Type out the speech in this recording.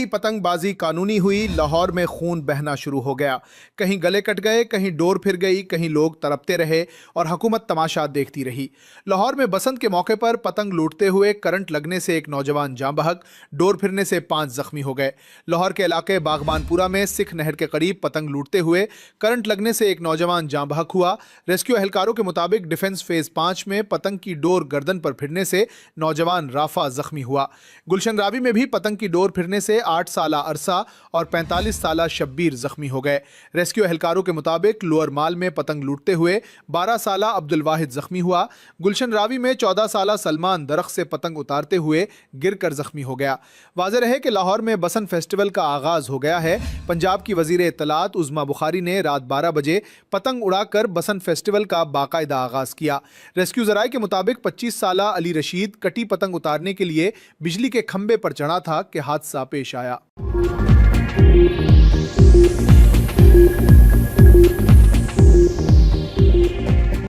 पतंगबाजी कानूनी हुई, लाहौर में खून बहना शुरू हो गया। कहीं गले कट गए, कहीं डोर फिर गई, कहीं लोग तड़पते रहे और हुकूमत तमाशा देखती रही। लाहौर में बसंत के मौके पर पतंग लूटते हुए करंट लगने से एक नौजवान जाँ बहक, डोर फिरने से 5 जख्मी हो गए। लाहौर के इलाके बागबानपुरा में सिख नहर के करीब पतंग लूटते हुए करंट लगने से एक नौजवान जाँ बहक हुआ। रेस्क्यू एहलकारों के मुताबिक डिफेंस फेज 5 में पतंग की डोर गर्दन पर फिरने से नौजवान राफा जख्मी हुआ। गुलशन रावी में भी पतंग की डोर फिरने से 8 साला अरसा और 45 साला शब्बीर जख्मी हो गए। रेस्क्यू एहलकारों के मुताबिक लोअर माल में पतंग लूटते हुए 12 साला अब्दुल वाहिद जख्मी हुआ। गुलशन रावी में 14 साला सलमान दरख्त से पतंग उतारते हुए गिरकर जख्मी हो गया। वाज़ेह रहे कि लाहौर में बसंत फेस्टिवल का आगाज हो गया है। पंजाब की वजीर इत्तलात उज़्मा बुखारी ने रात 12 बजे पतंग उड़ाकर बसंत फेस्टिवल का बाकायदा आगाज किया। रेस्क्यू जराये के मुताबिक 25 साला अली रशीद कटी पतंग उतारने के लिए बिजली के खंबे पर चढ़ा था कि हादसा पेश आया।